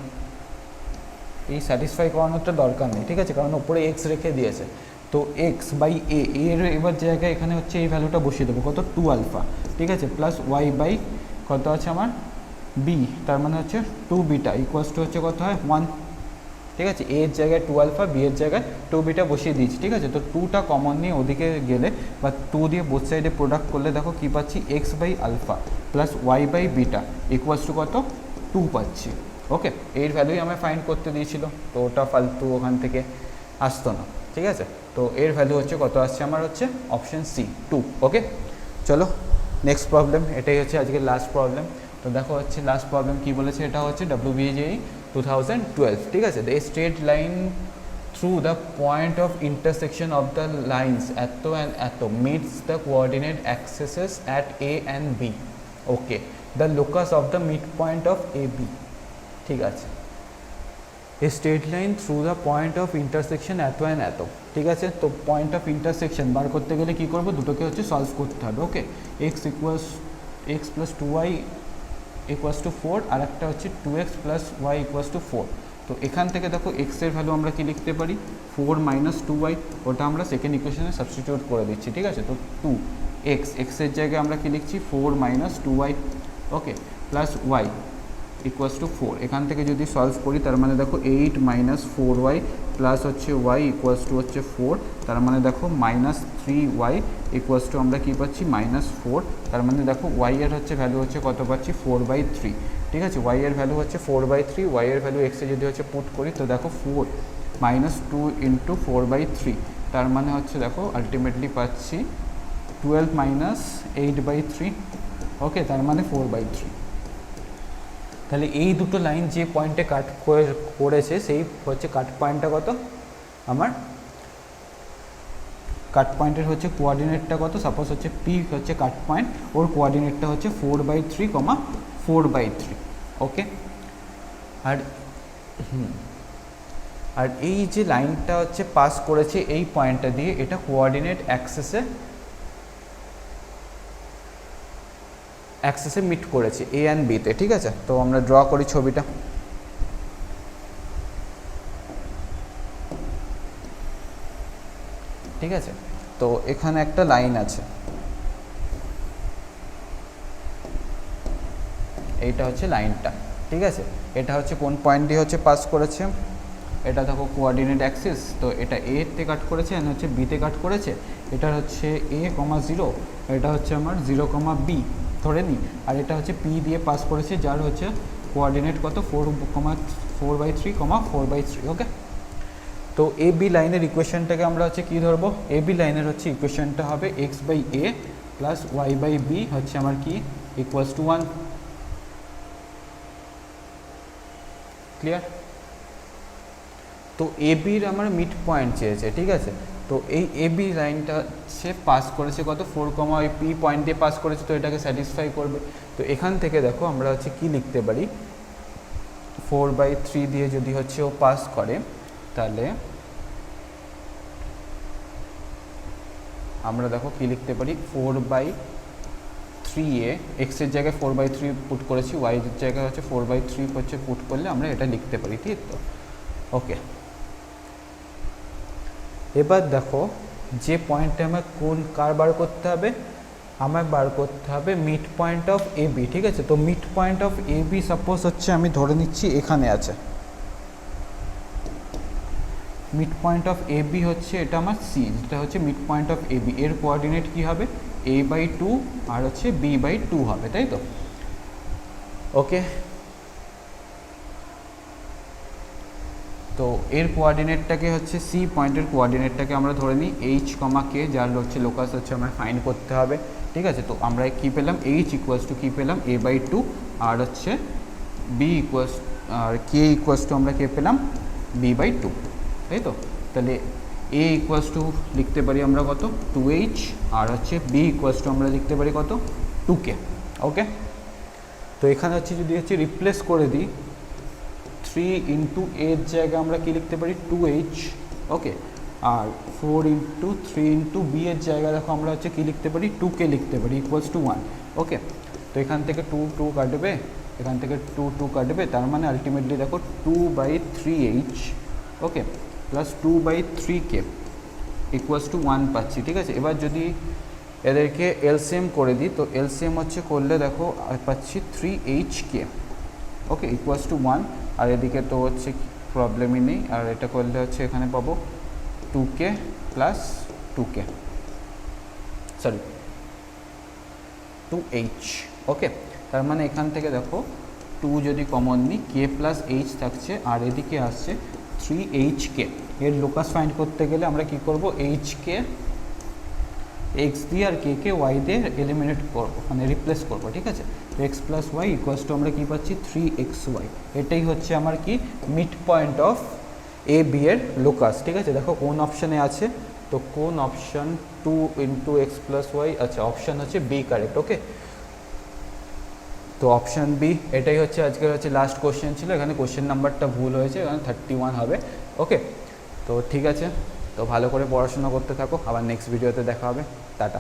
এই স্যাটিসফাই করানোটা দরকার নেই, ঠিক আছে, কারণ ওপরে এক্স রেখে দিয়েছে। তো x/a এর এবার জায়গায় এখানে হচ্ছে এই ভ্যালুটা বসিয়ে দেবো, কত 2 আলফা, ঠিক আছে, প্লাস y/ কত আছে আমার b, তার মানে হচ্ছে 2 বিটা ইকুয়ালস টু হচ্ছে কত হয় 1, ঠিক আছে, এ এর জায়গায় 2 আলফা, বি এর জায়গায় 2 বিটা বসিয়ে দিয়েছি, ঠিক আছে। তো 2টা কমন নিয়ে ওদিকে গেলে বা 2 দিয়ে বোথ সাইডে প্রোডাক্ট করলে দেখো কী পাচ্ছি, X by alpha plus Y by beta equals to কত, 2 পাচ্ছি। ওকে, এর ভ্যালুই আমায় ফাইন্ড করতে দিয়েছিল, তো ওটা ফালতু ওখান থেকে আসতো না, ঠিক আছে। তো এর ভ্যালু হচ্ছে কত আসছে আমার, হচ্ছে অপশন সি 2। ওকে, চলো নেক্সট প্রবলেম, এটাই হচ্ছে আজকের লাস্ট প্রবলেম। তো দেখো হচ্ছে লাস্ট প্রবলেম কী বলেছে, এটা হচ্ছে WBJEE 2012, ঠিক আছে। The straight line through the point of intersection of the lines এত and এত meets the coordinate axes at A and B. Okay, the locus of the midpoint of AB, ঠিক আছে। A straight line through the point of intersection এত and এত, ঠিক আছে। তো point of intersection বার করতে গেলে কী করবো, দুটোকে হচ্ছে সলভ করতে হবে। ওকে, x plus 2y equals to 4, আর একটা হচ্ছে 2x plus Y equals to 4। তো এখান থেকে দেখো এক্সের ভ্যালু আমরা কি লিখতে পারি, 4 মাইনাস 2y, ওটা আমরা সেকেন্ড ইকুয়েশনে সাবস্টিটিউট করে দিচ্ছি, ঠিক আছে। তো 2x, এক্সের জায়গায় আমরা কি লিখছি, 4 minus 2y, okay, plus Y equals to 4। এখান থেকে যদি সলভ করি তার মানে দেখো 8 মাইনাস 4y প্লাস হচ্ছে ওয়াই ইকুয়ালস টু হচ্ছে 4, তার মানে দেখো মাইনাস 3y ইকুয়ালস টু আমরা কী পাচ্ছি, মাইনাস 4। তার মানে দেখো ওয়াই এর হচ্ছে ভ্যালু হচ্ছে কত পাচ্ছি, 4/3, ঠিক আছে। ওয়াই এর ভ্যালু হচ্ছে 4/3, ওয়াই এর ভ্যালু এক্সে যদি হচ্ছে পুট করি তো দেখো 4 মাইনাস 2 ইন্টু 4/3, তার মানে হচ্ছে দেখো আলটিমেটলি পাচ্ছি 12 মাইনাস 8/3, ওকে, তার মানে 4/3। তাহলে এই দুটো লাইন যে পয়েন্টে কাট করেছে সেই হচ্ছে কাট পয়েন্টটা কত আমার, কাট পয়েন্টের হচ্ছে কোঅর্ডিনেটটা কত, সাপোজ হচ্ছে পি হচ্ছে কাট পয়েন্ট, ওর কোঅর্ডিনেটটা হচ্ছে 4/3, 4/3। ওকে, আর এই যে লাইনটা হচ্ছে পাস করেছে এই পয়েন্টটা দিয়ে, এটা কোঅর্ডিনেট অ্যাক্সেসে মিট করেছে এ অ্যান্ড বিতে, ঠিক আছে। তো আমরা ড্র করি ছবিটা, ঠিক আছে। তো এখানে একটা লাইন আছে, এইটা হচ্ছে লাইনটা, ঠিক আছে। এটা হচ্ছে কোন পয়েন্ট দিয়ে হচ্ছে পাস করেছে, এটা দেখো কোঅর্ডিনেট অ্যাক্সিস, তো এটা এ তে কাট করেছে আর হচ্ছে বিতে কাট করেছে। এটা হচ্ছে a, 0, এটা হচ্ছে আমার 0, b ধরে নিই, আর এটা হচ্ছে পি দিয়ে পাস করেছে যার হচ্ছে কোঅর্ডিনেট কত, 4/3, 4/3। ওকে, তো এ বি লাইনের ইকুয়েশনটাকে আমরা হচ্ছে কী ধরবো, এ বি লাইনের হচ্ছে ইকুয়েশনটা হবে x/a প্লাস y/b হচ্ছে আমার কি ইকুয়ালস টু 1। ক্লিয়ার? তো এ বির আমার মিড পয়েন্ট চেয়েছে, ঠিক আছে। তো এই এ বি লাইনটা সে পাস করেছে কত, 4, ওই পি পয়েন্ট দিয়ে পাস করেছে, তো এটাকে স্যাটিসফাই করবে। তো এখান থেকে দেখো আমরা হচ্ছে কি লিখতে পারি, 4/3 দিয়ে যদি হচ্ছে ও পাস করে তাহলে আমরা দেখো কি লিখতে পারি, 4/3 এক্সের জায়গায় 4/3 পুট করেছি, ওয়াইয়ের জায়গায় হচ্ছে 4/3 হচ্ছে পুট করলে আমরা এটা লিখতে পারি, ঠিক তো। ওকে, এবার দেখো যে পয়েন্টে আমার কার বার করতে হবে, আমার বার করতে হবে mid point of A B, ঠিক আছে। তো mid point of A B suppose হচ্ছে আমি ধরে নিচ্ছি এখানে আছে, mid point of A B হচ্ছে এটা আমার সি, যেটা হচ্ছে mid point of A B, এর কোঅর্ডিনেট কী হবে, a/2 আর হচ্ছে b/2 হবে, তাই তো। ওকে, তো এর কোঅর্ডিনেটটাকে হচ্ছে সি পয়েন্টের কোঅর্ডিনেটটাকে আমরা ধরে নিই h, k, যার হচ্ছে লোকাস হচ্ছে আমরা ফাইন্ড করতে হবে, ঠিক আছে। তো আমরা কী পেলাম, h ইকুয়ালস টু কী পেলাম, a/2, আর হচ্ছে b ইকুয়ালস আর k ইকুয়ালস টু আমরা কে পেলাম, b/2, তাই তো। তাহলে a ইকুয়ালস টু লিখতে পারি আমরা কত, 2h, আর হচ্ছে b ইকুয়ালস টু আমরা লিখতে পারি কত, 2k। ওকে, তো এখানে হচ্ছে যদি হচ্ছে রিপ্লেস করে দিই, 3 ইন্টু এর জায়গায় আমরা কি লিখতে পারি, 2h, ওকে, আর 4 ইন্টু 3 ইন্টু বি এর জায়গায় দেখো আমরা হচ্ছে কি লিখতে পারি, 2k লিখতে পারি ইকুয়ালস টু 1। ওকে, তো এখান থেকে 2 কাটবে, এখান থেকে 2 কাটবে, তার মানে আলটিমেটলি দেখো 2/3h, okay, plus 2/3k equals to 1 পাচ্ছি, ঠিক আছে। এবার যদি এদেরকে এলসিএম করে দিই, তো এলসিএম হচ্ছে করলে দেখো পাচ্ছি 3hk, ওকে, ইকুয়ালস টু 1, আর এদিকে তো হচ্ছে প্রবলেমই নেই। আর এটা করলে হচ্ছে এখানে পাবো 2k plus 2k, sorry 2h। ওকে, তার মানে এখান থেকে দেখো 2 যদি কমন নিই, k প্লাস h থাকছে, আর এদিকে আসছে 3hk। এর লোকাস ফাইন্ড করতে গেলে আমরা কি করব, hk x দিয়ে আর কে y দিয়ে এলিমিনেট করব, মানে রিপ্লেস করব, ঠিক আছে। তো x plus Y equals to আমরা কী পাচ্ছি 3xy। এটাই হচ্ছে আমার কি mid point of A B এর লোকাস, ঠিক আছে। দেখো কোন অপশানে আছে, তো কোন option 2 into X plus Y, আচ্ছা অপশান হচ্ছে বি কারেক্ট। ওকে, তো অপশান বি এটাই হচ্ছে আজকের হচ্ছে লাস্ট কোশ্চেন ছিল। এখানে কোশ্চেন নাম্বারটা ভুল হয়েছে, এখানে 31 হবে। ওকে, তো ঠিক আছে, তো ভালো করে পড়াশোনা করতে থাকো, আবার নেক্সট ভিডিওতে দেখা হবে, টাটা।